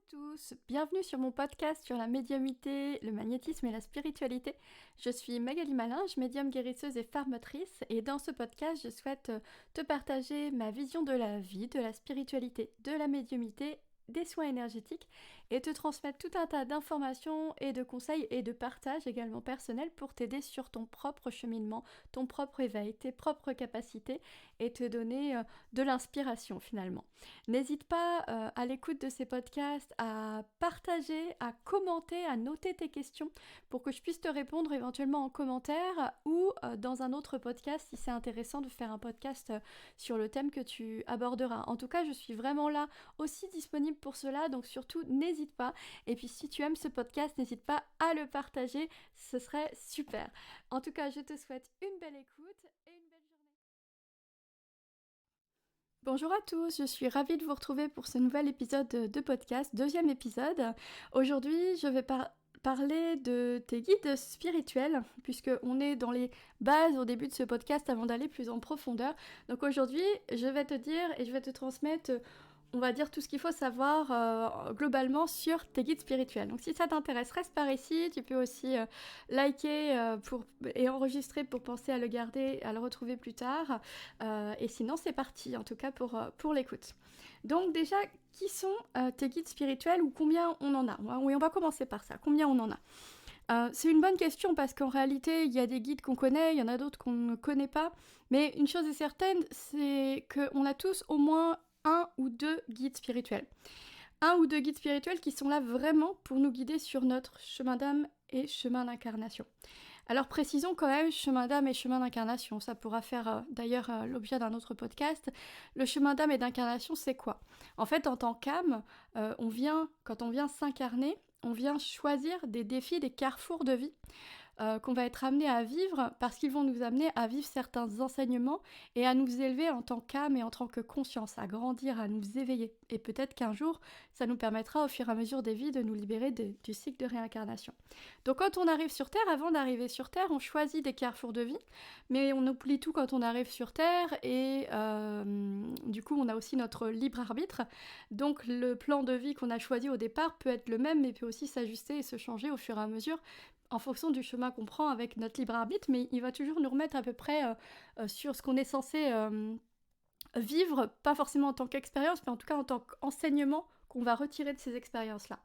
tous, bienvenue sur mon podcast sur la médiumnité, le magnétisme et la spiritualité. Je suis Magali Malinge, médium guérisseuse et formatrice, et dans ce podcast, je souhaite te partager ma vision de la vie, de la spiritualité, de la médiumité, des soins énergétiques, et te transmettre tout un tas d'informations et de conseils et de partages également personnels pour t'aider sur ton propre cheminement, ton propre éveil, tes propres capacités, et te donner de l'inspiration finalement. N'hésite pas à l'écoute de ces podcasts à partager, à commenter, à noter tes questions pour que je puisse te répondre éventuellement en commentaire ou dans un autre podcast si c'est intéressant de faire un podcast sur le thème que tu aborderas. En tout cas, je suis vraiment là aussi disponible pour cela, donc surtout n'hésite pas. Et puis si tu aimes ce podcast, n'hésite pas à le partager, ce serait super. En tout cas, je te souhaite une belle écoute et une belle journée. Bonjour à tous, je suis ravie de vous retrouver pour ce nouvel épisode de podcast, deuxième épisode. Aujourd'hui, je vais parler de tes guides spirituels, puisque on est dans les bases au début de ce podcast avant d'aller plus en profondeur. Donc aujourd'hui, je vais te dire et je vais te transmettre, on va dire tout ce qu'il faut savoir globalement sur tes guides spirituels. Donc si ça t'intéresse, reste par ici. Tu peux aussi liker et enregistrer pour penser à le garder, à le retrouver plus tard. Et sinon c'est parti, en tout cas pour l'écoute. Donc déjà, qui sont tes guides spirituels ou combien on en a? Oui, on va commencer par ça. Combien on en a? C'est une bonne question parce qu'en réalité, il y a des guides qu'on connaît, il y en a d'autres qu'on ne connaît pas. Mais une chose est certaine, c'est qu'on a tous au moins un ou deux guides spirituels. Un ou deux guides spirituels qui sont là vraiment pour nous guider sur notre chemin d'âme et chemin d'incarnation. Alors précisons quand même chemin d'âme et chemin d'incarnation, ça pourra faire d'ailleurs l'objet d'un autre podcast. Le chemin d'âme et d'incarnation, c'est quoi? En fait, en tant qu'âme, quand on vient s'incarner, on vient choisir des défis, des carrefours de vie qu'on va être amené à vivre parce qu'ils vont nous amener à vivre certains enseignements et à nous élever en tant qu'âme et en tant que conscience, à grandir, à nous éveiller. Et peut-être qu'un jour, ça nous permettra au fur et à mesure des vies de nous libérer du cycle de réincarnation. Donc quand on arrive sur Terre, avant d'arriver sur Terre, on choisit des carrefours de vie, mais on oublie tout quand on arrive sur Terre et du coup on a aussi notre libre arbitre. Donc le plan de vie qu'on a choisi au départ peut être le même, mais peut aussi s'ajuster et se changer au fur et à mesure en fonction du chemin qu'on prend avec notre libre arbitre, mais il va toujours nous remettre à peu près sur ce qu'on est censé vivre, pas forcément en tant qu'expérience, mais en tout cas en tant qu'enseignement qu'on va retirer de ces expériences-là.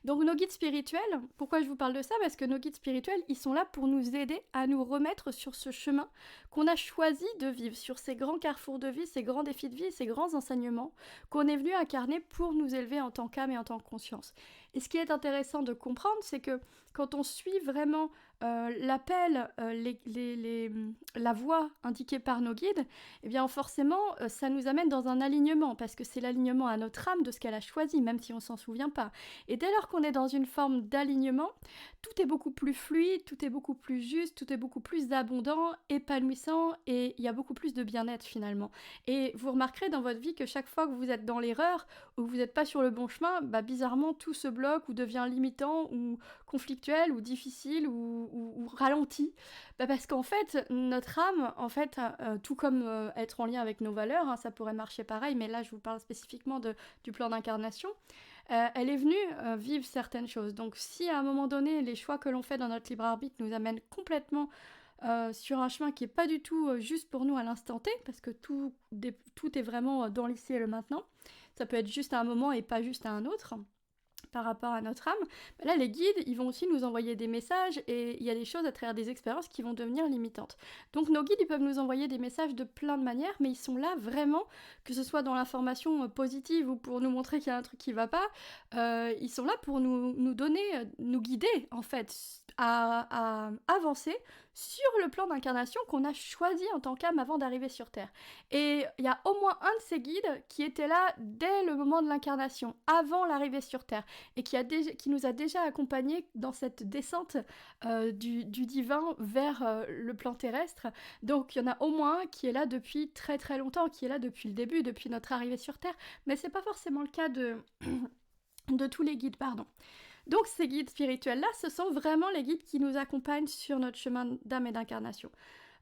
Donc nos guides spirituels, pourquoi je vous parle de ça? Parce que nos guides spirituels, ils sont là pour nous aider à nous remettre sur ce chemin qu'on a choisi de vivre, sur ces grands carrefours de vie, ces grands défis de vie, ces grands enseignements qu'on est venu incarner pour nous élever en tant qu'âme et en tant que conscience. Et ce qui est intéressant de comprendre, c'est que quand on suit vraiment l'appel, la voie indiquée par nos guides, eh bien forcément, ça nous amène dans un alignement, parce que c'est l'alignement à notre âme de ce qu'elle a choisi, même si on s'en souvient pas. Et dès lors qu'on est dans une forme d'alignement, tout est beaucoup plus fluide, tout est beaucoup plus juste, tout est beaucoup plus abondant, épanouissant, et il y a beaucoup plus de bien-être finalement. Et vous remarquerez dans votre vie que chaque fois que vous êtes dans l'erreur, ou que vous n'êtes pas sur le bon chemin, bah bizarrement tout se bloque, ou devient limitant, ou conflictuel, ou difficile, ou ralenti. Bah parce qu'en fait, notre âme, en fait, tout comme être en lien avec nos valeurs, hein, ça pourrait marcher pareil, mais là je vous parle spécifiquement du plan d'incarnation, elle est venue vivre certaines choses. Donc si à un moment donné, les choix que l'on fait dans notre libre arbitre nous amènent complètement sur un chemin qui est pas du tout juste pour nous à l'instant T, parce que tout est vraiment dans l'ici et le maintenant, ça peut être juste à un moment et pas juste à un autre, par rapport à notre âme, là les guides ils vont aussi nous envoyer des messages et il y a des choses à travers des expériences qui vont devenir limitantes. Donc nos guides ils peuvent nous envoyer des messages de plein de manières, mais ils sont là vraiment, que ce soit dans l'information positive ou pour nous montrer qu'il y a un truc qui va pas, ils sont là pour nous donner, nous guider en fait à avancer sur le plan d'incarnation qu'on a choisi en tant qu'âme avant d'arriver sur Terre. Et il y a au moins un de ces guides qui était là dès le moment de l'incarnation, avant l'arrivée sur Terre, et qui nous a déjà accompagnés dans cette descente du divin vers le plan terrestre. Donc il y en a au moins un qui est là depuis très très longtemps, qui est là depuis le début, depuis notre arrivée sur Terre, mais c'est pas forcément le cas de tous les guides, pardon. Donc ces guides spirituels-là, ce sont vraiment les guides qui nous accompagnent sur notre chemin d'âme et d'incarnation.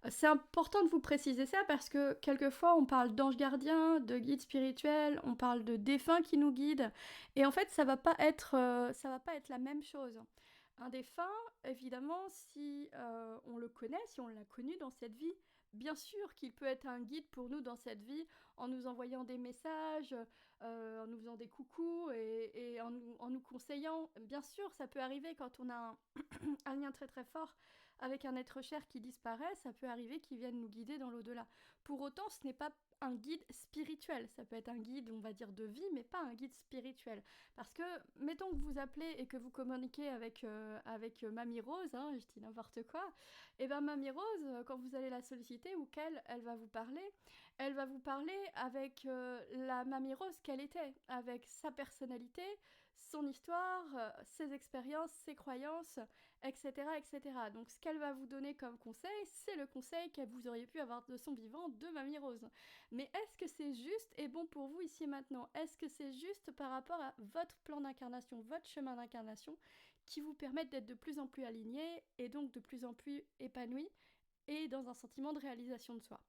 C'est important de vous préciser ça parce que quelquefois on parle d'ange gardien, de guide spirituel, on parle de défunt qui nous guide, et en fait ça va pas être la même chose. Un défunt, évidemment, si on le connaît, si on l'a connu dans cette vie, bien sûr qu'il peut être un guide pour nous dans cette vie en nous envoyant des messages, en nous faisant des coucous et en nous conseillant. Bien sûr, ça peut arriver quand on a un lien très très fort avec un être cher qui disparaît, ça peut arriver qu'il vienne nous guider dans l'au-delà. Pour autant, ce n'est pas un guide spirituel, ça peut être un guide, on va dire, de vie, mais pas un guide spirituel. Parce que, mettons que vous appelez et que vous communiquez avec Mamie Rose, hein, je dis n'importe quoi, et ben Mamie Rose, quand vous allez la solliciter ou qu'elle, elle va vous parler avec la Mamie Rose qu'elle était, avec sa personnalité, son histoire, ses expériences, ses croyances, etc., etc. Donc ce qu'elle va vous donner comme conseil, c'est le conseil que vous auriez pu avoir de son vivant de Mamie Rose. Mais est-ce que c'est juste et bon pour vous ici et maintenant? Est-ce que c'est juste par rapport à votre plan d'incarnation, votre chemin d'incarnation, qui vous permettent d'être de plus en plus aligné et donc de plus en plus épanoui et dans un sentiment de réalisation de soi?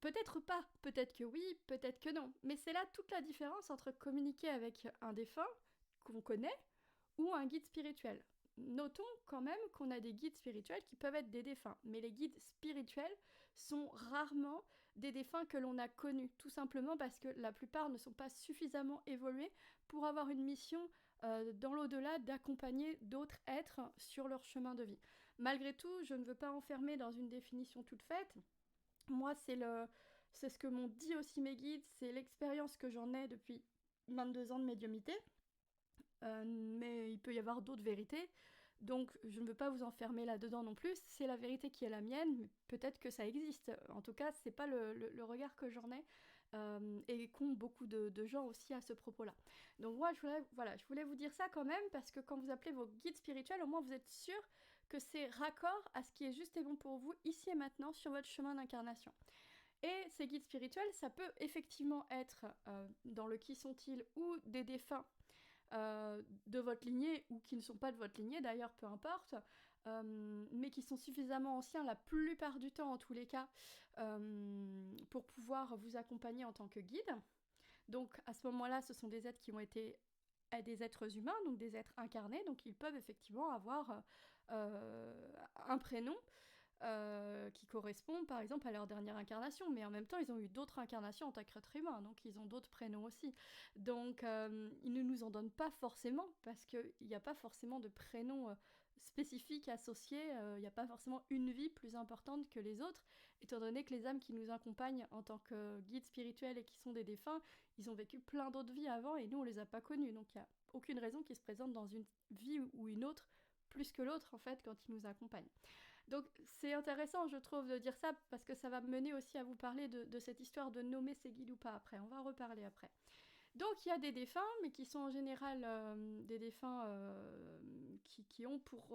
Peut-être pas, peut-être que oui, peut-être que non. Mais c'est là toute la différence entre communiquer avec un défunt qu'on connaît ou un guide spirituel. Notons quand même qu'on a des guides spirituels qui peuvent être des défunts, mais les guides spirituels sont rarement des défunts que l'on a connus, tout simplement parce que la plupart ne sont pas suffisamment évolués pour avoir une mission dans l'au-delà d'accompagner d'autres êtres sur leur chemin de vie. Malgré tout, je ne veux pas enfermer dans une définition toute faite. Moi, c'est ce que m'ont dit aussi mes guides, c'est l'expérience que j'en ai depuis 22 ans de médiumnité. Mais il peut y avoir d'autres vérités. Donc je ne veux pas vous enfermer là-dedans non plus. C'est la vérité qui est la mienne, mais peut-être que ça existe. En tout cas, c'est pas le regard que j'en ai. Et qu'ont beaucoup de gens aussi à ce propos-là. Donc moi, je voulais vous dire ça quand même, parce que quand vous appelez vos guides spirituels, au moins vous êtes sûr que c'est raccord à ce qui est juste et bon pour vous, ici et maintenant, sur votre chemin d'incarnation. Et ces guides spirituels, ça peut effectivement être dans le qui sont-ils ou des défunts de votre lignée ou qui ne sont pas de votre lignée d'ailleurs, peu importe, mais qui sont suffisamment anciens la plupart du temps en tous les cas pour pouvoir vous accompagner en tant que guide. Donc à ce moment-là, ce sont des êtres qui ont été des êtres humains, donc des êtres incarnés, donc ils peuvent effectivement avoir un prénom qui correspondent par exemple à leur dernière incarnation, mais en même temps ils ont eu d'autres incarnations en tant qu'être humain, donc ils ont d'autres prénoms aussi. Donc ils ne nous en donnent pas forcément, parce qu'il n'y a pas forcément de prénom spécifique associé, il n'y a pas forcément une vie plus importante que les autres, étant donné que les âmes qui nous accompagnent en tant que guides spirituels et qui sont des défunts, ils ont vécu plein d'autres vies avant et nous on les a pas connus, donc il n'y a aucune raison qu'ils se présentent dans une vie ou une autre plus que l'autre en fait quand ils nous accompagnent. Donc c'est intéressant, je trouve, de dire ça, parce que ça va me mener aussi à vous parler de cette histoire de nommer ses guides ou pas après. On va en reparler après. Donc il y a des défunts, mais qui sont en général des défunts qui ont pour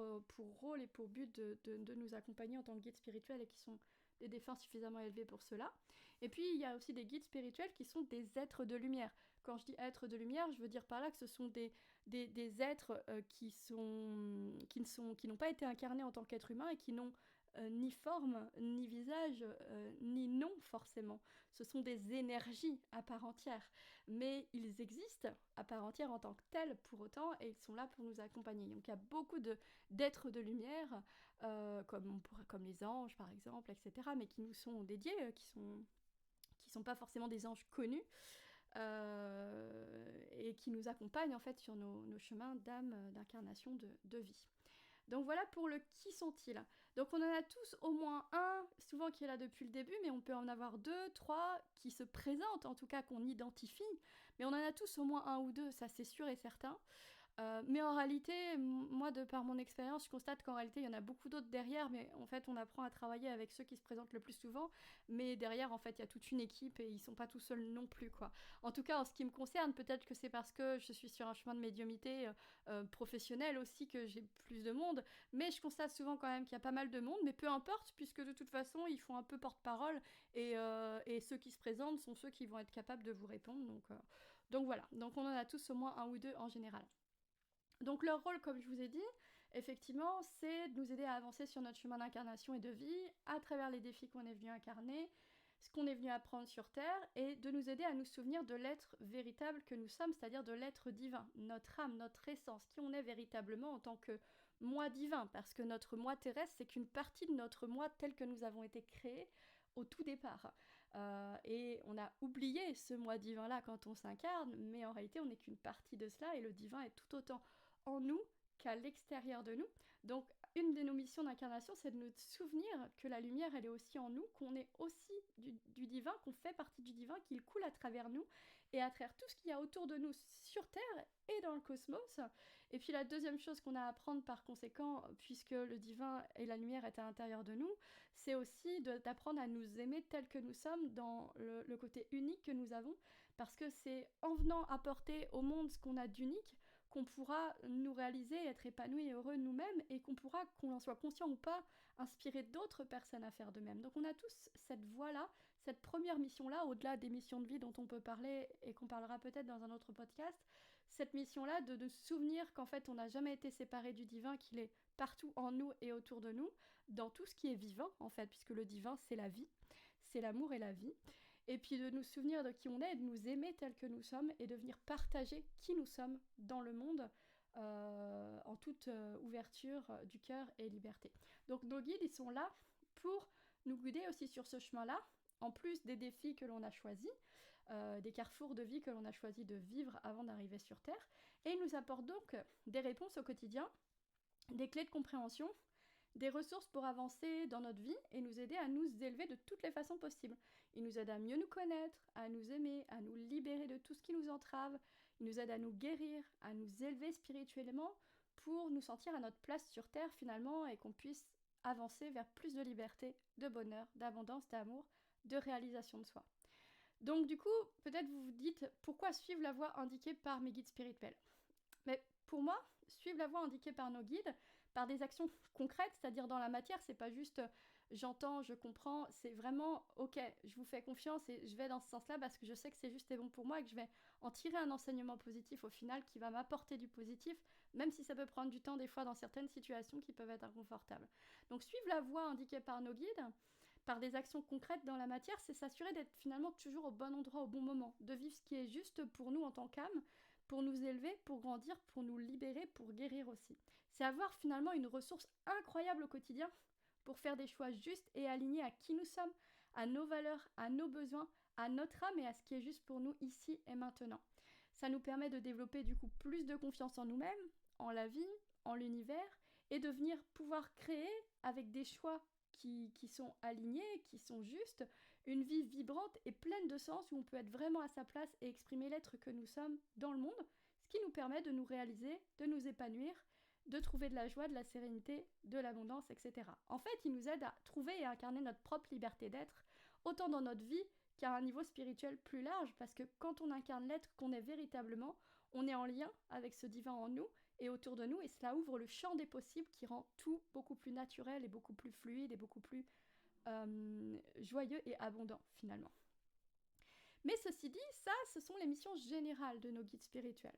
rôle et pour but de nous accompagner en tant que guides spirituels et qui sont des défunts suffisamment élevés pour cela. Et puis il y a aussi des guides spirituels qui sont des êtres de lumière. Quand je dis êtres de lumière, je veux dire par là que ce sont des êtres qui n'ont pas été incarnés en tant qu'êtres humains et qui n'ont ni forme, ni visage, ni nom forcément. Ce sont des énergies à part entière. Mais ils existent à part entière en tant que tels pour autant et ils sont là pour nous accompagner. Donc il y a beaucoup d'êtres de lumière, comme les anges par exemple, etc., mais qui nous sont dédiés, qui sont pas forcément des anges connus, et qui nous accompagnent en fait sur nos chemins d'âme, d'incarnation, de vie. Donc voilà pour le qui sont-ils. Donc on en a tous au moins un, souvent qui est là depuis le début, mais on peut en avoir deux, trois qui se présentent, en tout cas qu'on identifie. Mais on en a tous au moins un ou deux, ça c'est sûr et certain. Mais en réalité, moi, de par mon expérience, je constate qu'en réalité, il y en a beaucoup d'autres derrière, mais en fait, on apprend à travailler avec ceux qui se présentent le plus souvent. Mais derrière, en fait, il y a toute une équipe et ils sont pas tout seuls non plus, quoi. En tout cas, en ce qui me concerne, peut-être que c'est parce que je suis sur un chemin de médiumnité professionnel aussi que j'ai plus de monde, mais je constate souvent quand même qu'il y a pas mal de monde, mais peu importe, puisque de toute façon, ils font un peu porte-parole et ceux qui se présentent sont ceux qui vont être capables de vous répondre. Donc voilà, donc on en a tous au moins un ou deux en général. Donc leur rôle, comme je vous ai dit, effectivement, c'est de nous aider à avancer sur notre chemin d'incarnation et de vie, à travers les défis qu'on est venu incarner, ce qu'on est venu apprendre sur Terre, et de nous aider à nous souvenir de l'être véritable que nous sommes, c'est-à-dire de l'être divin, notre âme, notre essence, qui on est véritablement en tant que moi divin, parce que notre moi terrestre, c'est qu'une partie de notre moi tel que nous avons été créés au tout départ. Et on a oublié ce moi divin-là quand on s'incarne, mais en réalité, on n'est qu'une partie de cela, et le divin est tout autant en nous qu'à l'extérieur de nous. Donc, une de nos missions d'incarnation, c'est de nous souvenir que la lumière, elle est aussi en nous, qu'on est aussi du divin, qu'on fait partie du divin, qu'il coule à travers nous, et à travers tout ce qu'il y a autour de nous sur Terre et dans le cosmos. Et puis la deuxième chose qu'on a à apprendre par conséquent, puisque le divin et la lumière est à l'intérieur de nous, c'est aussi d'apprendre à nous aimer tels que nous sommes dans le côté unique que nous avons, parce que c'est en venant apporter au monde ce qu'on a d'unique qu'on pourra nous réaliser, être épanouis et heureux nous-mêmes, et qu'on pourra, qu'on en soit conscient ou pas, inspirer d'autres personnes à faire de même. Donc on a tous cette voie-là, cette première mission-là, au-delà des missions de vie dont on peut parler et qu'on parlera peut-être dans un autre podcast, cette mission-là de se souvenir qu'en fait on n'a jamais été séparé du divin, qu'il est partout en nous et autour de nous, dans tout ce qui est vivant en fait, puisque le divin c'est la vie, c'est l'amour et la vie. Et puis de nous souvenir de qui on est, et de nous aimer tels que nous sommes, et de venir partager qui nous sommes dans le monde, en toute ouverture du cœur et liberté. Donc nos guides, ils sont là pour nous guider aussi sur ce chemin-là, en plus des défis que l'on a choisis, des carrefours de vie que l'on a choisi de vivre avant d'arriver sur Terre, et ils nous apportent donc des réponses au quotidien, des clés de compréhension, des ressources pour avancer dans notre vie et nous aider à nous élever de toutes les façons possibles. Ils nous aident à mieux nous connaître, à nous aimer, à nous libérer de tout ce qui nous entrave. Ils nous aident à nous guérir, à nous élever spirituellement pour nous sentir à notre place sur Terre finalement, et qu'on puisse avancer vers plus de liberté, de bonheur, d'abondance, d'amour, de réalisation de soi. Donc du coup, peut-être vous vous dites, pourquoi suivre la voie indiquée par mes guides spirituels ? Mais pour moi, suivre la voie indiquée par nos guides, par des actions concrètes, c'est-à-dire dans la matière, c'est pas juste j'entends, je comprends, c'est vraiment ok, je vous fais confiance et je vais dans ce sens-là parce que je sais que c'est juste et bon pour moi et que je vais en tirer un enseignement positif au final qui va m'apporter du positif, même si ça peut prendre du temps des fois dans certaines situations qui peuvent être inconfortables. Donc suivre la voie indiquée par nos guides, par des actions concrètes dans la matière, c'est s'assurer d'être finalement toujours au bon endroit au bon moment, de vivre ce qui est juste pour nous en tant qu'âme, pour nous élever, pour grandir, pour nous libérer, pour guérir aussi. C'est avoir finalement une ressource incroyable au quotidien pour faire des choix justes et alignés à qui nous sommes, à nos valeurs, à nos besoins, à notre âme et à ce qui est juste pour nous ici et maintenant. Ça nous permet de développer du coup plus de confiance en nous-mêmes, en la vie, en l'univers, et de venir pouvoir créer avec des choix qui sont alignés, qui sont justes, une vie vibrante et pleine de sens où on peut être vraiment à sa place et exprimer l'être que nous sommes dans le monde, ce qui nous permet de nous réaliser, de nous épanouir, de trouver de la joie, de la sérénité, de l'abondance, etc. En fait, il nous aide à trouver et à incarner notre propre liberté d'être, autant dans notre vie qu'à un niveau spirituel plus large, parce que quand on incarne l'être qu'on est véritablement, on est en lien avec ce divin en nous et autour de nous, et cela ouvre le champ des possibles qui rend tout beaucoup plus naturel et beaucoup plus fluide et beaucoup plus joyeux et abondant finalement. Mais ceci dit, ça, ce sont les missions générales de nos guides spirituels.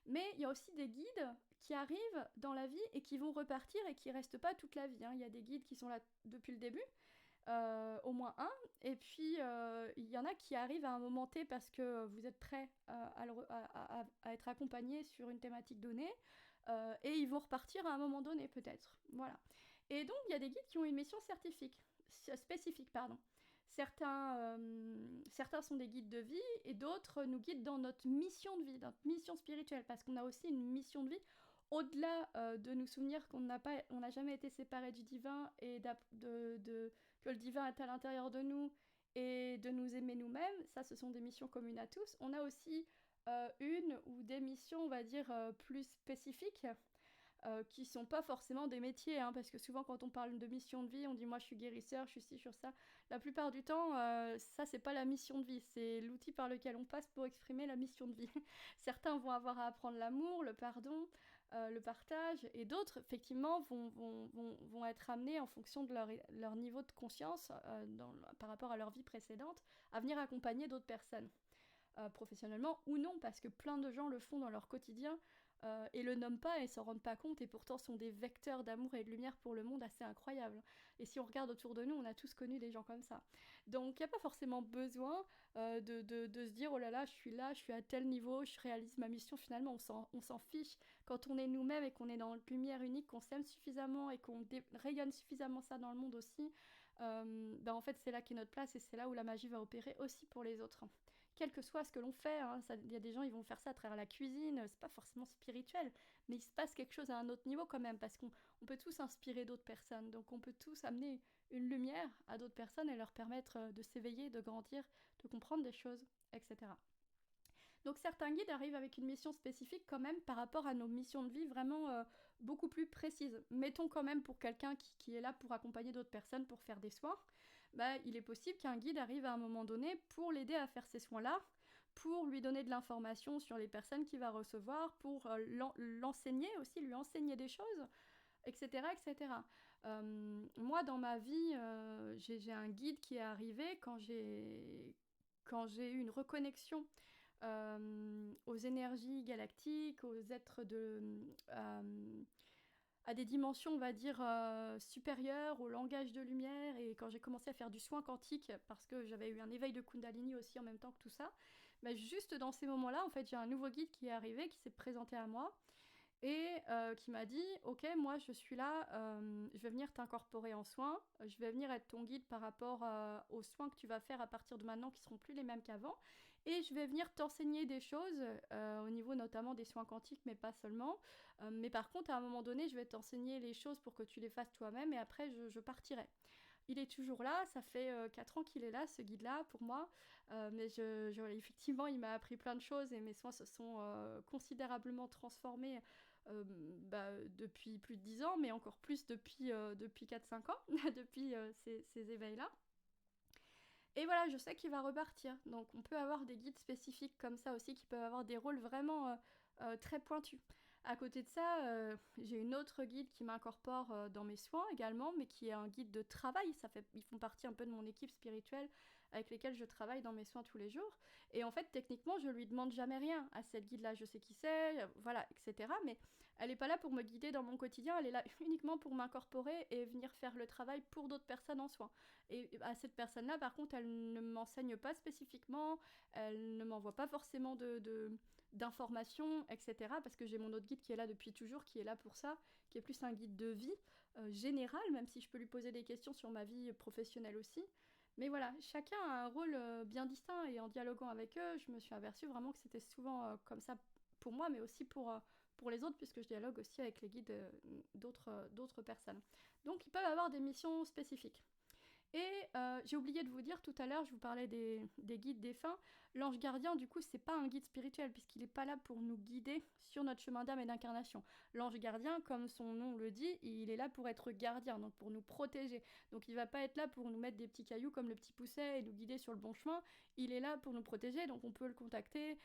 Mais il y a aussi des guides qui arrivent dans la vie et qui vont repartir et qui restent pas toute la vie. Il y a des guides qui sont là depuis le début, au moins un, et puis il y en a qui arrivent à un moment T parce que vous êtes prêts à être accompagnés sur une thématique donnée, et ils vont repartir à un moment donné peut-être. Voilà. Et donc il y a des guides qui ont une mission spécifique. Certains sont des guides de vie et d'autres nous guident dans notre mission de vie, notre mission spirituelle, parce qu'on a aussi une mission de vie au-delà de nous souvenir qu'on n'a jamais été séparés du divin et que le divin est à l'intérieur de nous et de nous aimer nous-mêmes. Ça, ce sont des missions communes à tous. On a aussi une ou des missions, on va dire, plus spécifiques, qui sont pas forcément des métiers, hein, parce que souvent quand on parle de mission de vie, on dit moi je suis guérisseur, je suis ci, je suis ça. La plupart du temps, ça c'est pas la mission de vie, c'est l'outil par lequel on passe pour exprimer la mission de vie. Certains vont avoir à apprendre l'amour, le pardon, le partage, et d'autres effectivement vont être amenés en fonction de leur niveau de conscience par rapport à leur vie précédente, à venir accompagner d'autres personnes. Professionnellement ou non, parce que plein de gens le font dans leur quotidien, et le nomment pas et s'en rendent pas compte, et pourtant sont des vecteurs d'amour et de lumière pour le monde assez incroyables. Et si on regarde autour de nous, on a tous connu des gens comme ça. Donc il n'y a pas forcément besoin de se dire oh là, je suis à tel niveau, je réalise ma mission. Finalement, on s'en fiche. Quand on est nous-mêmes et qu'on est dans une lumière unique, qu'on s'aime suffisamment et qu'on rayonne suffisamment ça dans le monde aussi, en fait c'est là qu'est notre place, et c'est là où la magie va opérer aussi pour les autres. Quel que soit ce que l'on fait, il y a des gens, ils vont faire ça à travers la cuisine, c'est pas forcément spirituel, mais il se passe quelque chose à un autre niveau quand même, parce qu'on peut tous inspirer d'autres personnes, donc on peut tous amener une lumière à d'autres personnes et leur permettre de s'éveiller, de grandir, de comprendre des choses, etc. Donc certains guides arrivent avec une mission spécifique quand même par rapport à nos missions de vie vraiment beaucoup plus précises. Mettons quand même pour quelqu'un qui est là pour accompagner d'autres personnes pour faire des soins, il est possible qu'un guide arrive à un moment donné pour l'aider à faire ces soins-là, pour lui donner de l'information sur les personnes qu'il va recevoir, pour l'enseigner aussi, lui enseigner des choses, etc. etc. Moi, dans ma vie, j'ai un guide qui est arrivé quand j'ai eu une reconnexion aux énergies galactiques, aux êtres à des dimensions, on va dire, supérieures, au langage de lumière, et quand j'ai commencé à faire du soin quantique, parce que j'avais eu un éveil de Kundalini aussi en même temps que tout ça, juste dans ces moments-là, en fait, j'ai un nouveau guide qui est arrivé, qui s'est présenté à moi, et qui m'a dit ok, moi je suis là, je vais venir t'incorporer en soins, je vais venir être ton guide par rapport aux soins que tu vas faire à partir de maintenant qui seront plus les mêmes qu'avant, et je vais venir t'enseigner des choses au niveau notamment des soins quantiques, mais pas seulement, mais par contre à un moment donné je vais t'enseigner les choses pour que tu les fasses toi-même, et après je partirai. Il est toujours là, ça fait 4 ans qu'il est là, ce guide-là, pour moi. Mais effectivement, il m'a appris plein de choses, et mes soins se sont considérablement transformés depuis plus de 10 ans, mais encore plus depuis 4-5 ans, depuis ces éveils-là. Et voilà, je sais qu'il va repartir. Donc on peut avoir des guides spécifiques comme ça aussi, qui peuvent avoir des rôles vraiment très pointus. À côté de ça, j'ai une autre guide qui m'incorpore dans mes soins également, mais qui est un guide de travail. Ils font partie un peu de mon équipe spirituelle avec lesquels je travaille dans mes soins tous les jours. Et en fait, techniquement, je lui demande jamais rien à cette guide-là. Je sais qui c'est, voilà, etc. Mais elle n'est pas là pour me guider dans mon quotidien. Elle est là uniquement pour m'incorporer et venir faire le travail pour d'autres personnes en soins. Et à cette personne-là, par contre, elle ne m'enseigne pas spécifiquement, elle ne m'envoie pas forcément d'informations, etc. Parce que j'ai mon autre guide qui est là depuis toujours, qui est là pour ça, qui est plus un guide de vie général, même si je peux lui poser des questions sur ma vie professionnelle aussi. Mais voilà, chacun a un rôle bien distinct, et en dialoguant avec eux, je me suis aperçue vraiment que c'était souvent comme ça pour moi, mais aussi pour les autres, puisque je dialogue aussi avec les guides d'autres personnes. Donc ils peuvent avoir des missions spécifiques. Et j'ai oublié de vous dire tout à l'heure, je vous parlais des guides défunts. L'ange gardien, du coup, c'est pas un guide spirituel, puisqu'il n'est pas là pour nous guider sur notre chemin d'âme et d'incarnation. L'ange gardien, comme son nom le dit, il est là pour être gardien, donc pour nous protéger. Donc il va pas être là pour nous mettre des petits cailloux comme le petit pousset et nous guider sur le bon chemin. Il est là pour nous protéger, donc on peut le contacter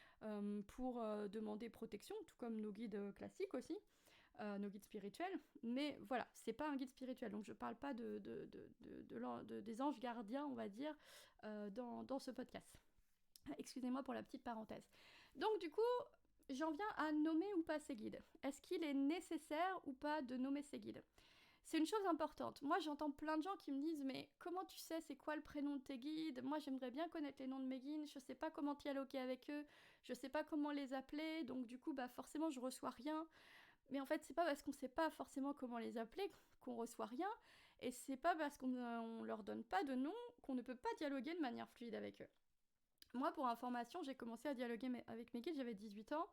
pour demander protection, tout comme nos guides classiques aussi. Nos guides spirituels, mais voilà, c'est pas un guide spirituel, donc je parle pas des anges gardiens, on va dire, dans ce podcast. Excusez-moi pour la petite parenthèse. Donc du coup, j'en viens à nommer ou pas ces guides. Est-ce qu'il est nécessaire ou pas de nommer ces guides ? C'est une chose importante. Moi, j'entends plein de gens qui me disent « Mais comment tu sais c'est quoi le prénom de tes guides ? Moi, j'aimerais bien connaître les noms de mes guides. Je sais pas comment dialoguer avec eux. Je sais pas comment les appeler. Donc du coup, forcément, je reçois rien. » Mais en fait, c'est pas parce qu'on sait pas forcément comment les appeler qu'on reçoit rien, et c'est pas parce qu'on leur donne pas de nom qu'on ne peut pas dialoguer de manière fluide avec eux. Moi, pour information, j'ai commencé à dialoguer avec mes guides, j'avais 18 ans,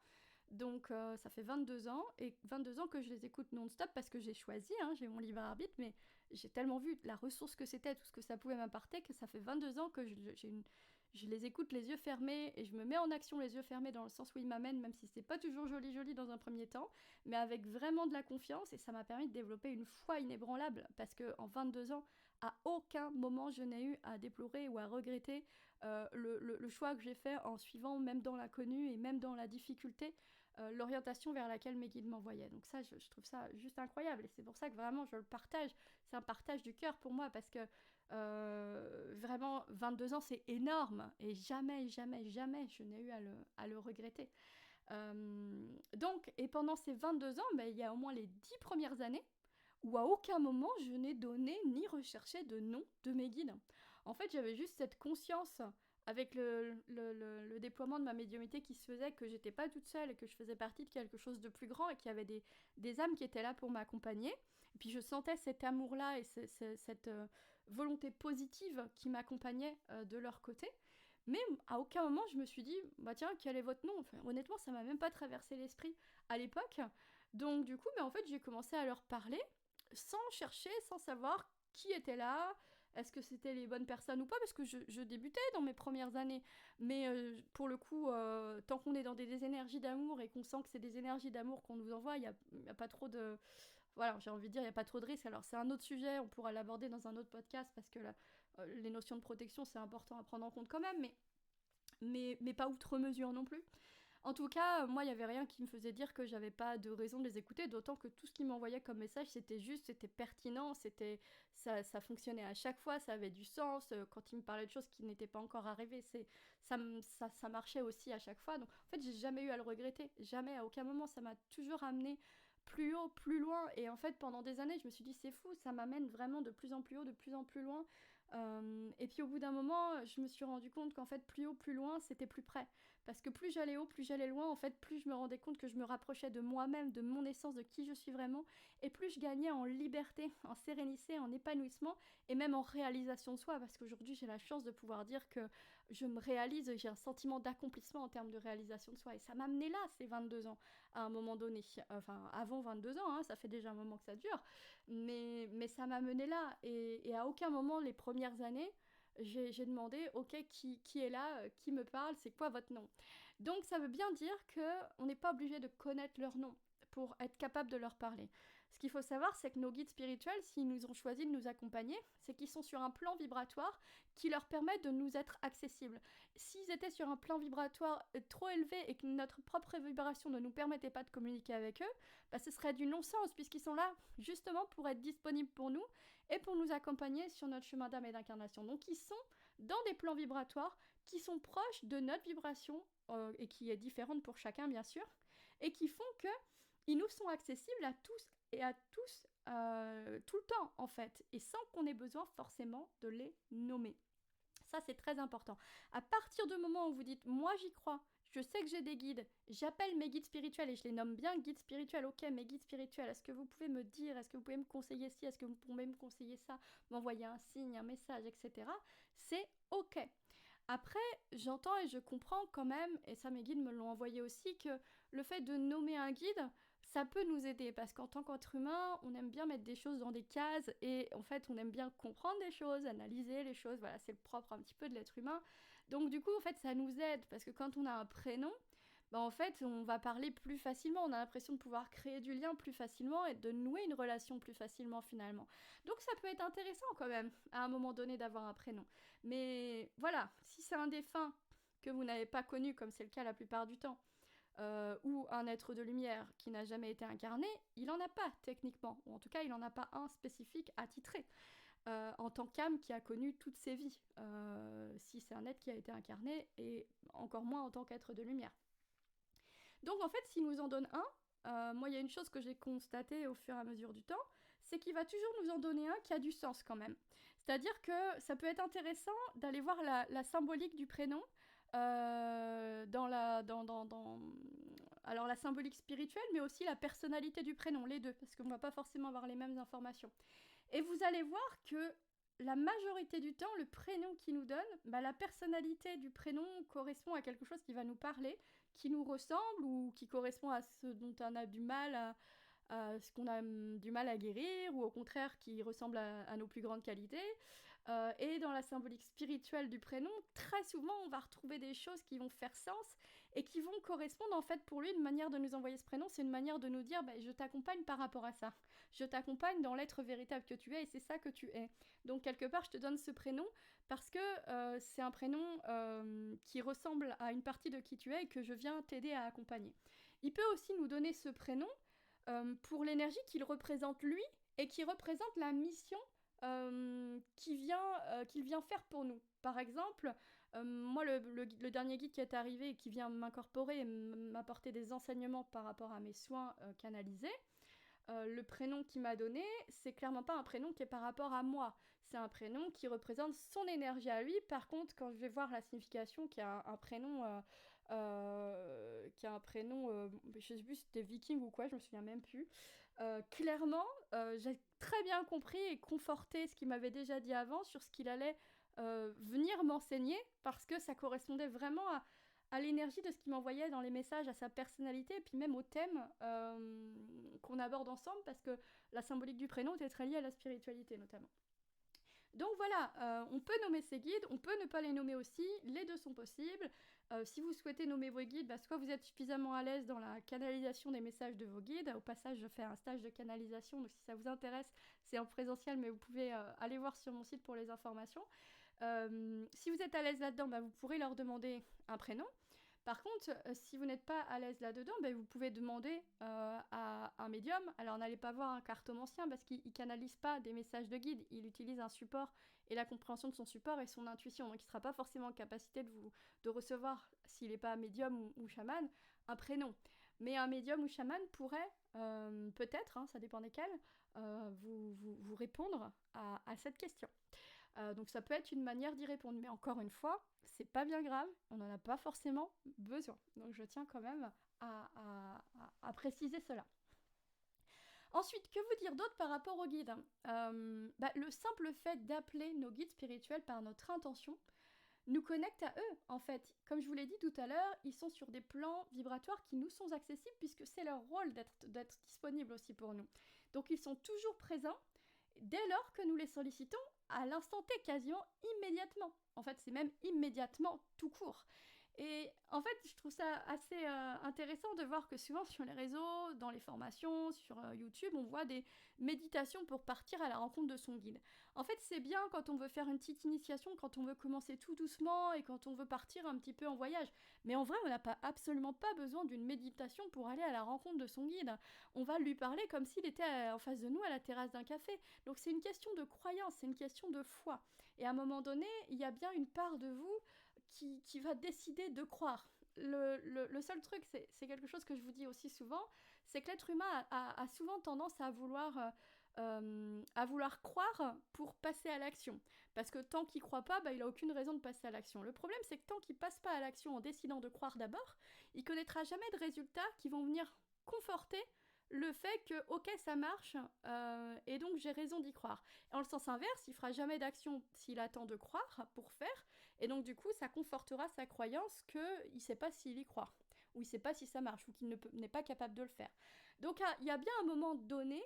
donc ça fait 22 ans, et 22 ans que je les écoute non-stop parce que j'ai choisi, j'ai mon libre arbitre, mais j'ai tellement vu la ressource que c'était, tout ce que ça pouvait m'apporter, que ça fait 22 ans que je les écoute les yeux fermés, et je me mets en action les yeux fermés dans le sens où ils m'amènent, même si c'est pas toujours joli dans un premier temps, mais avec vraiment de la confiance, et ça m'a permis de développer une foi inébranlable, parce que en 22 ans, à aucun moment je n'ai eu à déplorer ou à regretter le choix que j'ai fait en suivant, même dans l'inconnu et même dans la difficulté, l'orientation vers laquelle mes guides m'envoyaient. Donc ça, je trouve ça juste incroyable, et c'est pour ça que vraiment je le partage. C'est un partage du cœur pour moi, parce que vraiment 22 ans c'est énorme, et jamais je n'ai eu à le regretter. Donc, et pendant ces 22 ans, il y a au moins les 10 premières années où à aucun moment je n'ai donné ni recherché de nom de mes guides. En fait, j'avais juste cette conscience avec le déploiement de ma médiumnité qui se faisait, que j'étais pas toute seule et que je faisais partie de quelque chose de plus grand et qu'il y avait des âmes qui étaient là pour m'accompagner. Et puis je sentais cet amour-là et cette volonté positive qui m'accompagnait de leur côté. Mais à aucun moment je me suis dit, bah tiens, quel est votre nom? Enfin, honnêtement, ça m'a même pas traversé l'esprit à l'époque. Donc du coup, en fait, j'ai commencé à leur parler sans chercher, sans savoir qui était là, est-ce que c'était les bonnes personnes ou pas, parce que je débutais dans mes premières années. Mais pour le coup, tant qu'on est dans des énergies d'amour et qu'on sent que c'est des énergies d'amour qu'on nous envoie, il n'y a pas trop de... Voilà, j'ai envie de dire, il n'y a pas trop de risques. Alors c'est un autre sujet, on pourra l'aborder dans un autre podcast, parce que les notions de protection, c'est important à prendre en compte quand même, mais pas outre mesure non plus. En tout cas, moi, il n'y avait rien qui me faisait dire que j'avais pas de raison de les écouter, d'autant que tout ce qu'ils m'envoyaient comme message, c'était juste, c'était pertinent, ça fonctionnait à chaque fois, ça avait du sens. Quand ils me parlaient de choses qui n'étaient pas encore arrivées, ça marchait aussi à chaque fois. Donc, en fait, j'ai jamais eu à le regretter, jamais, à aucun moment. Ça m'a toujours amené plus haut, plus loin. Et en fait, pendant des années, je me suis dit, c'est fou, ça m'amène vraiment de plus en plus haut, de plus en plus loin. Et puis au bout d'un moment, je me suis rendu compte qu'en fait, plus haut, plus loin, c'était plus près. Parce que plus j'allais haut, plus j'allais loin, en fait, plus je me rendais compte que je me rapprochais de moi-même, de mon essence, de qui je suis vraiment, et plus je gagnais en liberté, en sérénité, en épanouissement, et même en réalisation de soi, parce qu'aujourd'hui, j'ai la chance de pouvoir dire que je me réalise, j'ai un sentiment d'accomplissement en termes de réalisation de soi, et ça m'a amené là, ces 22 ans, à un moment donné. Enfin, avant 22 ans, hein, ça fait déjà un moment que ça dure, mais ça m'a mené là, et à aucun moment, les premières années, j'ai demandé, ok, qui est là, qui me parle, c'est quoi votre nom? Donc ça veut bien dire qu'on n'est pas obligé de connaître leur nom pour être capable de leur parler. Ce qu'il faut savoir, c'est que nos guides spirituels, s'ils nous ont choisi de nous accompagner, c'est qu'ils sont sur un plan vibratoire qui leur permet de nous être accessibles. S'ils étaient sur un plan vibratoire trop élevé et que notre propre vibration ne nous permettait pas de communiquer avec eux, ce serait du non-sens puisqu'ils sont là justement pour être disponibles pour nous et pour nous accompagner sur notre chemin d'âme et d'incarnation. Donc ils sont dans des plans vibratoires qui sont proches de notre vibration et qui est différente pour chacun bien sûr, et qui font que ils nous sont accessibles à tous et à tous tout le temps en fait, et sans qu'on ait besoin forcément de les nommer. Ça c'est très important. À partir du moment où vous dites moi j'y crois, je sais que j'ai des guides, j'appelle mes guides spirituels et je les nomme bien guides spirituels, ok mes guides spirituels, est-ce que vous pouvez me dire, est-ce que vous pouvez me conseiller ci, est-ce que vous pouvez me conseiller ça, m'envoyer un signe, un message, etc. C'est ok. Après, j'entends et je comprends quand même, et ça mes guides me l'ont envoyé aussi, que le fait de nommer un guide, ça peut nous aider, parce qu'en tant qu'être humain, on aime bien mettre des choses dans des cases, et en fait, on aime bien comprendre des choses, analyser les choses, voilà, c'est le propre un petit peu de l'être humain. Donc du coup, en fait, ça nous aide, parce que quand on a un prénom, en fait, on va parler plus facilement, on a l'impression de pouvoir créer du lien plus facilement et de nouer une relation plus facilement finalement. Donc ça peut être intéressant quand même, à un moment donné, d'avoir un prénom. Mais voilà, si c'est un défunt que vous n'avez pas connu, comme c'est le cas la plupart du temps, ou un être de lumière qui n'a jamais été incarné, il n'en a pas techniquement, ou en tout cas il n'en a pas un spécifique attitré, en tant qu'âme qui a connu toutes ses vies, si c'est un être qui a été incarné, et encore moins en tant qu'être de lumière. Donc en fait, s'il nous en donne un, moi il y a une chose que j'ai constatée au fur et à mesure du temps, c'est qu'il va toujours nous en donner un qui a du sens quand même. C'est-à-dire que ça peut être intéressant d'aller voir la symbolique du prénom, alors la symbolique spirituelle, mais aussi la personnalité du prénom, les deux, parce qu'on ne va pas forcément avoir les mêmes informations. Et vous allez voir que la majorité du temps, le prénom qu'il nous donne, la personnalité du prénom correspond à quelque chose qui va nous parler, qui nous ressemble ou qui correspond à ce dont on a du mal à ce qu'on a du mal à guérir, ou au contraire qui ressemble à nos plus grandes qualités. Et dans la symbolique spirituelle du prénom, très souvent on va retrouver des choses qui vont faire sens et qui vont correspondre en fait pour lui. Une manière de nous envoyer ce prénom, c'est une manière de nous dire je t'accompagne par rapport à ça, je t'accompagne dans l'être véritable que tu es, et c'est ça que tu es. Donc quelque part je te donne ce prénom parce que c'est un prénom qui ressemble à une partie de qui tu es et que je viens t'aider à accompagner. Il peut aussi nous donner ce prénom pour l'énergie qu'il représente lui et qui représente la mission qu'il vient faire pour nous. Par exemple, moi, le dernier guide qui est arrivé et qui vient m'incorporer et m'apporter des enseignements par rapport à mes soins canalisés, le prénom qu'il m'a donné, c'est clairement pas un prénom qui est par rapport à moi. C'est un prénom qui représente son énergie à lui. Par contre, quand je vais voir la signification, qui a un prénom, je sais plus si c'était viking ou quoi, je me souviens même plus. Clairement, j'ai très bien compris et conforté ce qu'il m'avait déjà dit avant sur ce qu'il allait venir m'enseigner, parce que ça correspondait vraiment à l'énergie de ce qu'il m'envoyait dans les messages, à sa personnalité, et puis même au thème qu'on aborde ensemble, parce que la symbolique du prénom était très liée à la spiritualité notamment. Donc voilà, on peut nommer ses guides, on peut ne pas les nommer aussi, les deux sont possibles. Si vous souhaitez nommer vos guides, soit vous êtes suffisamment à l'aise dans la canalisation des messages de vos guides. Au passage, je fais un stage de canalisation, donc si ça vous intéresse, c'est en présentiel, mais vous pouvez aller voir sur mon site pour les informations. Si vous êtes à l'aise là-dedans, vous pourrez leur demander un prénom. Par contre, si vous n'êtes pas à l'aise là-dedans, vous pouvez demander à un médium. Alors n'allez pas voir un cartomancien parce qu'il ne canalise pas des messages de guide, il utilise un support et la compréhension de son support et son intuition. Donc il ne sera pas forcément en capacité de recevoir, s'il n'est pas médium ou chaman, un prénom. Mais un médium ou chaman pourrait, peut-être, ça dépend desquels, vous répondre à cette question. Donc ça peut être une manière d'y répondre, mais encore une fois, c'est pas bien grave, on n'en a pas forcément besoin. Donc je tiens quand même à préciser cela. Ensuite, que vous dire d'autre par rapport aux guides ? Le simple fait d'appeler nos guides spirituels par notre intention nous connecte à eux, en fait. Comme je vous l'ai dit tout à l'heure, ils sont sur des plans vibratoires qui nous sont accessibles puisque c'est leur rôle d'être disponibles aussi pour nous. Donc ils sont toujours présents dès lors que nous les sollicitons à l'instant T, quasiment immédiatement. En fait, c'est même immédiatement tout court. Et en fait, je trouve ça assez intéressant de voir que souvent sur les réseaux, dans les formations, sur YouTube, on voit des méditations pour partir à la rencontre de son guide. En fait, c'est bien quand on veut faire une petite initiation, quand on veut commencer tout doucement et quand on veut partir un petit peu en voyage. Mais en vrai, on n'a absolument pas besoin d'une méditation pour aller à la rencontre de son guide. On va lui parler comme s'il était en face de nous à la terrasse d'un café. Donc c'est une question de croyance, c'est une question de foi. Et à un moment donné, il y a bien une part de vous qui va décider de croire. Le seul truc, c'est quelque chose que je vous dis aussi souvent, c'est que l'être humain a souvent tendance à vouloir croire pour passer à l'action. Parce que tant qu'il croit pas, il a aucune raison de passer à l'action. Le problème, c'est que tant qu'il passe pas à l'action en décidant de croire d'abord, il connaîtra jamais de résultats qui vont venir conforter le fait que, ok, ça marche, et donc j'ai raison d'y croire. Et en le sens inverse, il fera jamais d'action s'il attend de croire pour faire, et donc du coup, ça confortera sa croyance qu'il ne sait pas s'il y croit, ou il ne sait pas si ça marche, ou qu'il n'est pas capable de le faire. Donc il y a bien un moment donné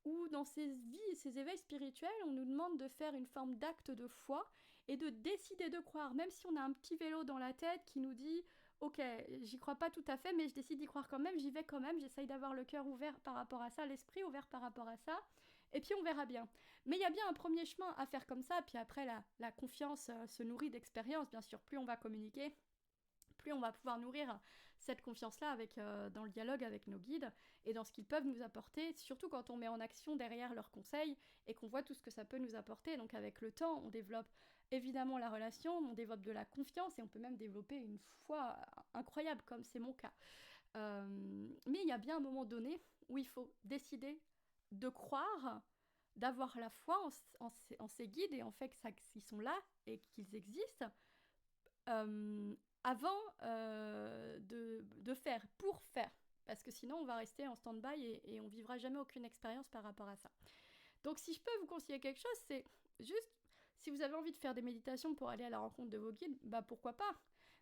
où dans ces vies, ces éveils spirituels, on nous demande de faire une forme d'acte de foi et de décider de croire, même si on a un petit vélo dans la tête qui nous dit ok, j'y crois pas tout à fait, mais je décide d'y croire quand même, j'y vais quand même, j'essaye d'avoir le cœur ouvert par rapport à ça, l'esprit ouvert par rapport à ça, et puis on verra bien. Mais il y a bien un premier chemin à faire comme ça, puis après la confiance se nourrit d'expérience, bien sûr, plus on va communiquer, plus on va pouvoir nourrir cette confiance-là dans le dialogue avec nos guides et dans ce qu'ils peuvent nous apporter, surtout quand on met en action derrière leurs conseils et qu'on voit tout ce que ça peut nous apporter. Donc avec le temps, on développe évidemment la relation, on développe de la confiance et on peut même développer une foi incroyable, comme c'est mon cas. Mais il y a bien un moment donné où il faut décider de croire, d'avoir la foi en ces guides et en fait qu'ils sont là et qu'ils existent. Avant de faire, pour faire. Parce que sinon, on va rester en stand-by et on vivra jamais aucune expérience par rapport à ça. Donc, si je peux vous conseiller quelque chose, c'est juste, si vous avez envie de faire des méditations pour aller à la rencontre de vos guides, pourquoi pas.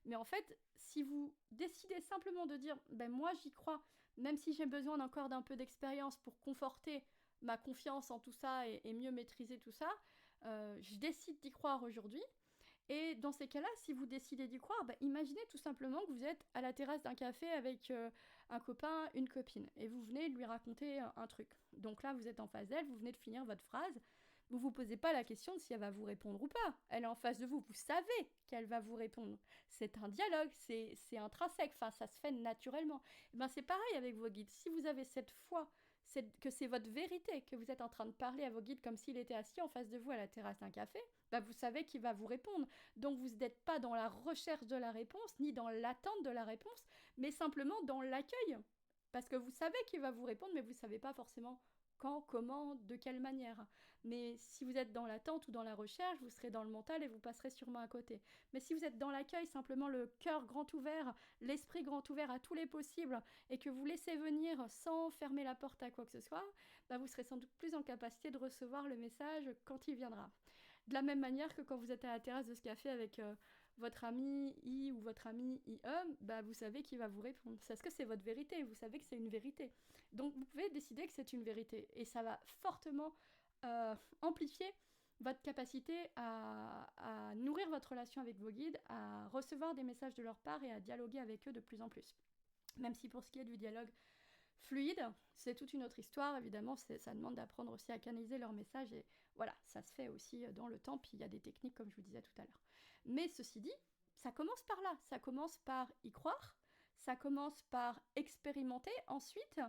Mais en fait, si vous décidez simplement de dire, moi j'y crois, même si j'ai besoin encore d'un peu d'expérience pour conforter ma confiance en tout ça et mieux maîtriser tout ça, je décide d'y croire aujourd'hui. Et dans ces cas-là, si vous décidez d'y croire, imaginez tout simplement que vous êtes à la terrasse d'un café avec un copain, une copine, et vous venez de lui raconter un truc. Donc là, vous êtes en face d'elle, vous venez de finir votre phrase, vous vous posez pas la question de si elle va vous répondre ou pas. Elle est en face de vous, vous savez qu'elle va vous répondre. C'est un dialogue, c'est intrinsèque, ça se fait naturellement. C'est pareil avec vos guides. Si vous avez cette foi que c'est votre vérité, que vous êtes en train de parler à vos guides comme s'il était assis en face de vous à la terrasse d'un café, vous savez qu'il va vous répondre. Donc vous n'êtes pas dans la recherche de la réponse, ni dans l'attente de la réponse, mais simplement dans l'accueil. Parce que vous savez qu'il va vous répondre, mais vous ne savez pas forcément quand, comment, de quelle manière. Mais si vous êtes dans l'attente ou dans la recherche, vous serez dans le mental et vous passerez sûrement à côté. Mais si vous êtes dans l'accueil, simplement le cœur grand ouvert, l'esprit grand ouvert à tous les possibles, et que vous laissez venir sans fermer la porte à quoi que ce soit, vous serez sans doute plus en capacité de recevoir le message quand il viendra. De la même manière que quand vous êtes à la terrasse de ce café avec votre ami I ou votre ami IE, vous savez qui va vous répondre. Parce que c'est votre vérité, vous savez que c'est une vérité. Donc vous pouvez décider que c'est une vérité. Et ça va fortement amplifier votre capacité à nourrir votre relation avec vos guides, à recevoir des messages de leur part et à dialoguer avec eux de plus en plus. Même si pour ce qui est du dialogue fluide, c'est toute une autre histoire, évidemment, ça demande d'apprendre aussi à canaliser leurs messages, et voilà, ça se fait aussi dans le temps, puis il y a des techniques comme je vous disais tout à l'heure. Mais ceci dit, ça commence par là, ça commence par y croire, ça commence par expérimenter ensuite,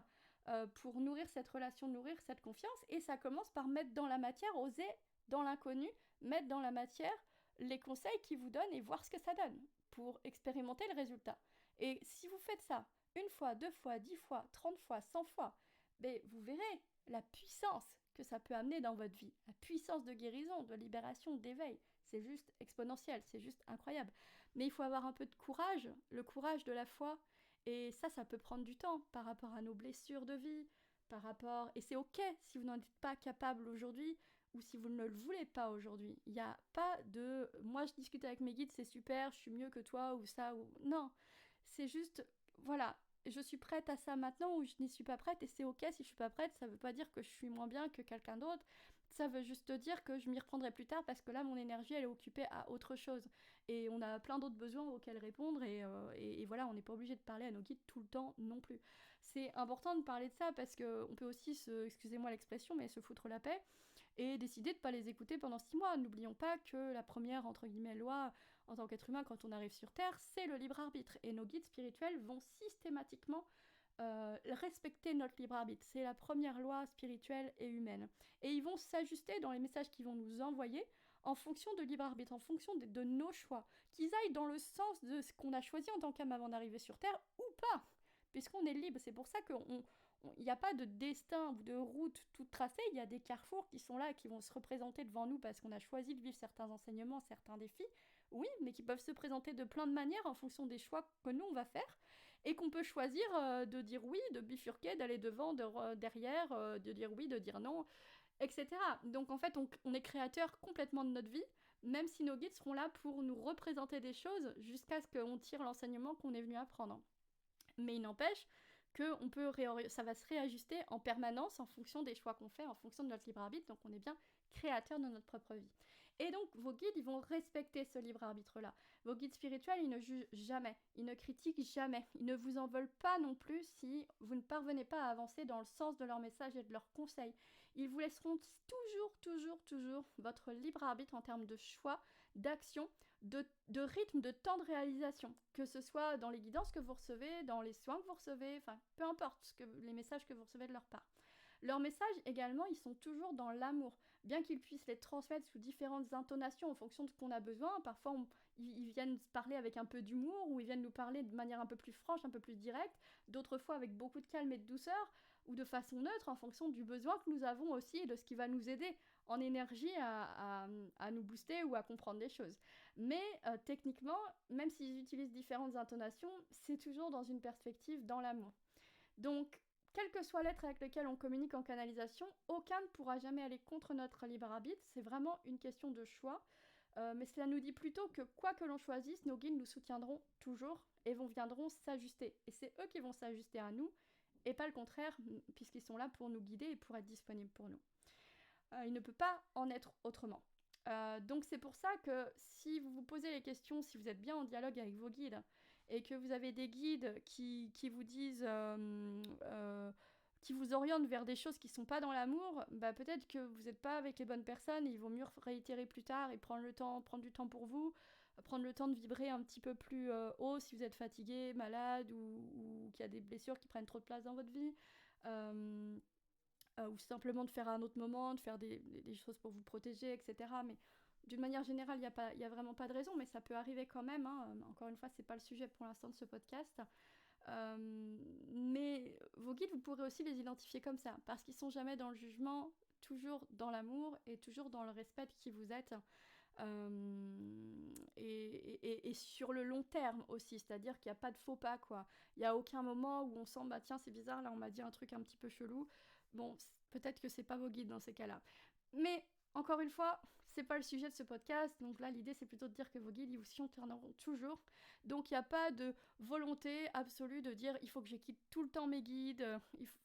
pour nourrir cette relation, nourrir cette confiance, et ça commence par mettre dans la matière, oser dans l'inconnu, mettre dans la matière les conseils qu'ils vous donnent et voir ce que ça donne, pour expérimenter le résultat. Et si vous faites ça, 1 fois, 2 fois, 10 fois, 30 fois, 100 fois, vous verrez la puissance que ça peut amener dans votre vie, la puissance de guérison, de libération, d'éveil. C'est juste exponentiel, c'est juste incroyable. Mais il faut avoir un peu de courage, le courage de la foi, et ça peut prendre du temps par rapport à nos blessures de vie, et c'est ok si vous n'en êtes pas capable aujourd'hui, ou si vous ne le voulez pas aujourd'hui. Il n'y a pas de « moi je discute avec mes guides, c'est super, je suis mieux que toi » ou ça, ou... Non, c'est juste, voilà, je suis prête à ça maintenant ou je n'y suis pas prête, et c'est ok si je suis pas prête, ça veut pas dire que je suis moins bien que quelqu'un d'autre, ça veut juste dire que je m'y reprendrai plus tard parce que là mon énergie elle est occupée à autre chose, et on a plein d'autres besoins auxquels répondre, et voilà, on n'est pas obligé de parler à nos guides tout le temps non plus. C'est important de parler de ça parce qu'on peut aussi excusez-moi l'expression, mais se foutre la paix et décider de ne pas les écouter pendant 6 mois. N'oublions pas que la première, entre guillemets, loi en tant qu'être humain quand on arrive sur Terre, c'est le libre arbitre. Et nos guides spirituels vont systématiquement respecter notre libre arbitre. C'est la première loi spirituelle et humaine. Et ils vont s'ajuster dans les messages qu'ils vont nous envoyer en fonction de libre arbitre, en fonction de nos choix. Qu'ils aillent dans le sens de ce qu'on a choisi en tant qu'âme avant d'arriver sur Terre ou pas. Puisqu'on est libre, c'est pour ça qu'il n'y a pas de destin ou de route toute tracée, il y a des carrefours qui sont là et qui vont se représenter devant nous parce qu'on a choisi de vivre certains enseignements, certains défis, oui, mais qui peuvent se présenter de plein de manières en fonction des choix que nous on va faire, et qu'on peut choisir de dire oui, de bifurquer, d'aller devant, derrière, de dire oui, de dire non, etc. Donc en fait, on est créateur complètement de notre vie, même si nos guides seront là pour nous représenter des choses jusqu'à ce qu'on tire l'enseignement qu'on est venu apprendre. Mais il n'empêche que ça va se réajuster en permanence en fonction des choix qu'on fait, en fonction de notre libre arbitre, donc on est bien créateur de notre propre vie. Et donc vos guides, ils vont respecter ce libre arbitre-là. Vos guides spirituels, ils ne jugent jamais, ils ne critiquent jamais, ils ne vous en veulent pas non plus si vous ne parvenez pas à avancer dans le sens de leur message et de leurs conseils. Ils vous laisseront toujours votre libre arbitre en termes de choix, d'action, de rythme, de temps de réalisation, que ce soit dans les guidances que vous recevez, dans les soins que vous recevez, enfin peu importe les messages que vous recevez de leur part. Leurs messages également, ils sont toujours dans l'amour, bien qu'ils puissent les transmettre sous différentes intonations en fonction de ce qu'on a besoin. Parfois, ils viennent parler avec un peu d'humour, ou ils viennent nous parler de manière un peu plus franche, un peu plus directe, d'autres fois avec beaucoup de calme et de douceur, ou de façon neutre en fonction du besoin que nous avons aussi et de ce qui va nous aider en énergie à nous booster ou à comprendre des choses. Mais techniquement, même s'ils utilisent différentes intonations, c'est toujours dans une perspective dans l'amour. Donc, quel que soit l'être avec lequel on communique en canalisation, aucun ne pourra jamais aller contre notre libre arbitre, c'est vraiment une question de choix. Mais cela nous dit plutôt que quoi que l'on choisisse, nos guides nous soutiendront toujours et viendront s'ajuster. Et c'est eux qui vont s'ajuster à nous, et pas le contraire, puisqu'ils sont là pour nous guider et pour être disponibles pour nous. Il ne peut pas en être autrement. Donc c'est pour ça que si vous vous posez les questions, si vous êtes bien en dialogue avec vos guides, et que vous avez des guides qui vous disent, qui vous orientent vers des choses qui ne sont pas dans l'amour, peut-être que vous n'êtes pas avec les bonnes personnes, et il vaut mieux réitérer plus tard et prendre du temps pour vous, prendre le temps de vibrer un petit peu plus haut si vous êtes fatigué, malade, ou qu'il y a des blessures qui prennent trop de place dans votre vie. ou simplement de faire à un autre moment, de faire des choses pour vous protéger, etc. Mais d'une manière générale, il y a vraiment pas de raison, mais ça peut arriver quand même, hein. Encore une fois, c'est pas le sujet pour l'instant de ce podcast. Mais vos guides, vous pourrez aussi les identifier comme ça, parce qu'ils sont jamais dans le jugement, toujours dans l'amour et toujours dans le respect de qui vous êtes. Et sur le long terme aussi, c'est-à-dire qu'il n'y a pas de faux pas, quoi. Il n'y a aucun moment où on sent, bah tiens, c'est bizarre, là on m'a dit un truc un petit peu chelou. Bon, peut-être que c'est pas vos guides dans ces cas-là. Mais encore une fois, c'est pas le sujet de ce podcast, donc là l'idée c'est plutôt de dire que vos guides ils vous soutiendront toujours. Donc il n'y a pas de volonté absolue de dire il faut que j'équipe tout le temps mes guides,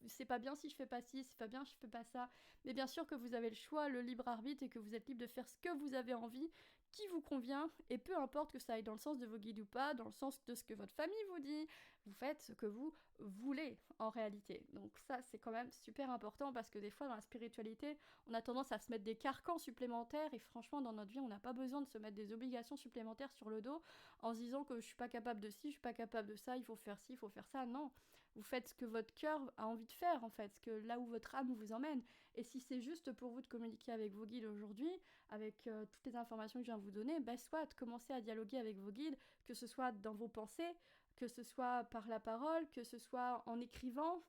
c'est pas bien si je fais pas ci, c'est pas bien si je fais pas ça. Mais bien sûr que vous avez le choix, le libre arbitre et que vous êtes libre de faire ce que vous avez envie, qui vous convient, et peu importe que ça aille dans le sens de vos guides ou pas, dans le sens de ce que votre famille vous dit, vous faites ce que vous voulez en réalité. Donc ça c'est quand même super important parce que des fois dans la spiritualité, on a tendance à se mettre des carcans supplémentaires et franchement dans notre vie on n'a pas besoin de se mettre des obligations supplémentaires sur le dos en se disant que je suis pas capable de ci, je suis pas capable de ça, il faut faire ci, il faut faire ça. Non, vous faites ce que votre cœur a envie de faire en fait, ce que là où votre âme vous emmène. Et si c'est juste pour vous de communiquer avec vos guides aujourd'hui, avec toutes les informations que je viens de vous donner, ben soit commencer à dialoguer avec vos guides, que ce soit dans vos pensées, que ce soit par la parole, que ce soit en écrivant,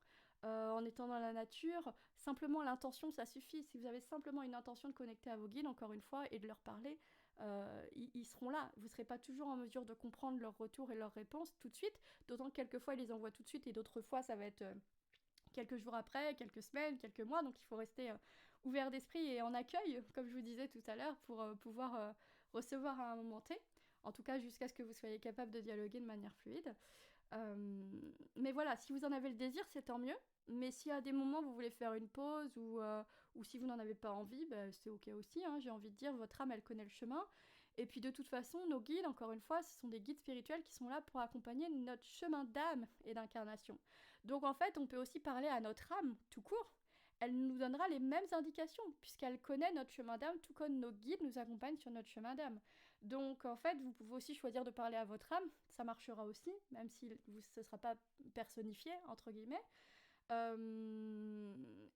en étant dans la nature. Simplement l'intention ça suffit. Si vous avez simplement une intention de connecter à vos guides encore une fois et de leur parler, ils seront là. Vous ne serez pas toujours en mesure de comprendre leurs retours et leurs réponses tout de suite, d'autant que quelquefois ils les envoient tout de suite et d'autres fois ça va être quelques jours après, quelques semaines, quelques mois, donc il faut rester ouvert d'esprit et en accueil, comme je vous disais tout à l'heure, pour pouvoir recevoir à un moment T, en tout cas jusqu'à ce que vous soyez capable de dialoguer de manière fluide. Mais voilà, si vous en avez le désir, c'est tant mieux. Mais s'il y a des moments où vous voulez faire une pause ou si vous n'en avez pas envie, bah, c'est ok aussi, hein, j'ai envie de dire, votre âme elle connaît le chemin. Et puis de toute façon, nos guides, encore une fois, ce sont des guides spirituels qui sont là pour accompagner notre chemin d'âme et d'incarnation. Donc en fait, on peut aussi parler à notre âme tout court. Elle nous donnera les mêmes indications, puisqu'elle connaît notre chemin d'âme, tout comme nos guides nous accompagnent sur notre chemin d'âme. Donc en fait, vous pouvez aussi choisir de parler à votre âme, ça marchera aussi, même si ce ne sera pas personnifié, entre guillemets.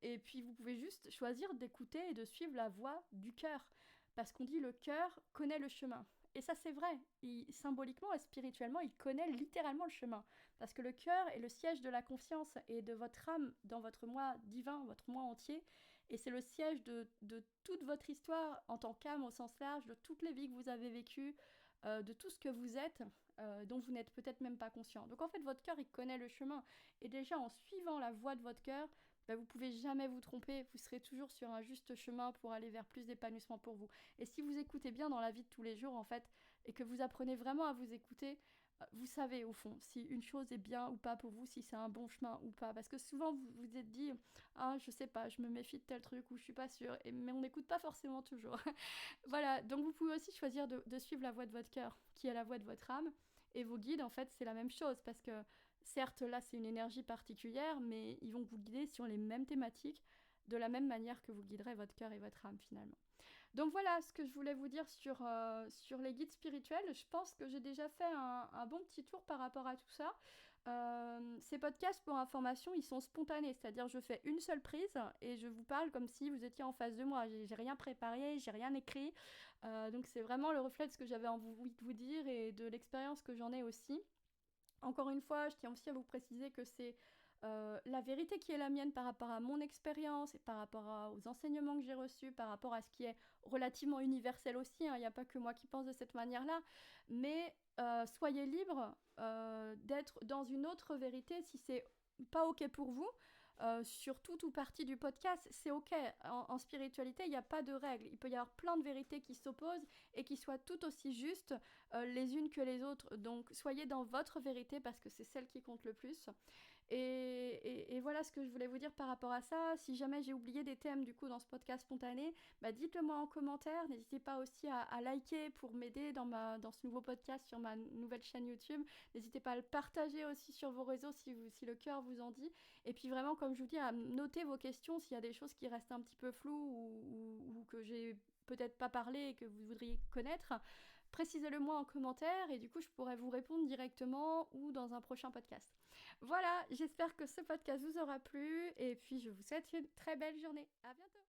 Et puis vous pouvez juste choisir d'écouter et de suivre la voix du cœur. Parce qu'on dit le cœur connaît le chemin. Et ça c'est vrai, symboliquement et spirituellement, il connaît littéralement le chemin. Parce que le cœur est le siège de la conscience et de votre âme dans votre moi divin, votre moi entier. Et c'est le siège de toute votre histoire en tant qu'âme au sens large, de toutes les vies que vous avez vécues, de tout ce que vous êtes, dont vous n'êtes peut-être même pas conscient. Donc en fait, votre cœur, il connaît le chemin. Et déjà, en suivant la voie de votre cœur, bah, vous pouvez jamais vous tromper, vous serez toujours sur un juste chemin pour aller vers plus d'épanouissement pour vous. Et si vous écoutez bien dans la vie de tous les jours, en fait, et que vous apprenez vraiment à vous écouter, vous savez au fond si une chose est bien ou pas pour vous, si c'est un bon chemin ou pas. Parce que souvent vous vous êtes dit, ah je sais pas, je me méfie de tel truc ou je suis pas sûre, mais on n'écoute pas forcément toujours. Voilà, donc vous pouvez aussi choisir de suivre la voie de votre cœur, qui est la voie de votre âme. Et vos guides, en fait, c'est la même chose, parce que certes, là, c'est une énergie particulière, mais ils vont vous guider sur les mêmes thématiques, de la même manière que vous guiderez votre cœur et votre âme, finalement. Donc voilà ce que je voulais vous dire sur les guides spirituels. Je pense que j'ai déjà fait un bon petit tour par rapport à tout ça. Ces podcasts, pour information, ils sont spontanés, c'est-à-dire je fais une seule prise et je vous parle comme si vous étiez en face de moi. J'ai rien préparé, j'ai rien écrit. Donc c'est vraiment le reflet de ce que j'avais envie de vous dire et de l'expérience que j'en ai aussi. Encore une fois, je tiens aussi à vous préciser que c'est la vérité qui est la mienne par rapport à mon expérience et par rapport aux enseignements que j'ai reçus, par rapport à ce qui est relativement universel aussi, hein. Il n'y a pas que moi qui pense de cette manière-là, mais soyez libre d'être dans une autre vérité si c'est pas ok pour vous. Sur tout ou partie du podcast, c'est ok. En spiritualité, il n'y a pas de règles. Il peut y avoir plein de vérités qui s'opposent et qui soient tout aussi justes les unes que les autres. Donc soyez dans votre vérité parce que c'est celle qui compte le plus. Et voilà ce que je voulais vous dire par rapport à ça. Si jamais j'ai oublié des thèmes du coup dans ce podcast spontané, bah dites-le moi en commentaire. N'hésitez pas aussi à liker pour m'aider dans ce nouveau podcast sur ma nouvelle chaîne YouTube. N'hésitez pas à le partager aussi sur vos réseaux si le cœur vous en dit. Et puis vraiment, comme je vous dis, à noter vos questions s'il y a des choses qui restent un petit peu floues ou que j'ai peut-être pas parlé et que vous voudriez connaître. Précisez-le moi en commentaire et du coup je pourrais vous répondre directement ou dans un prochain podcast. Voilà, j'espère que ce podcast vous aura plu et puis je vous souhaite une très belle journée. À bientôt.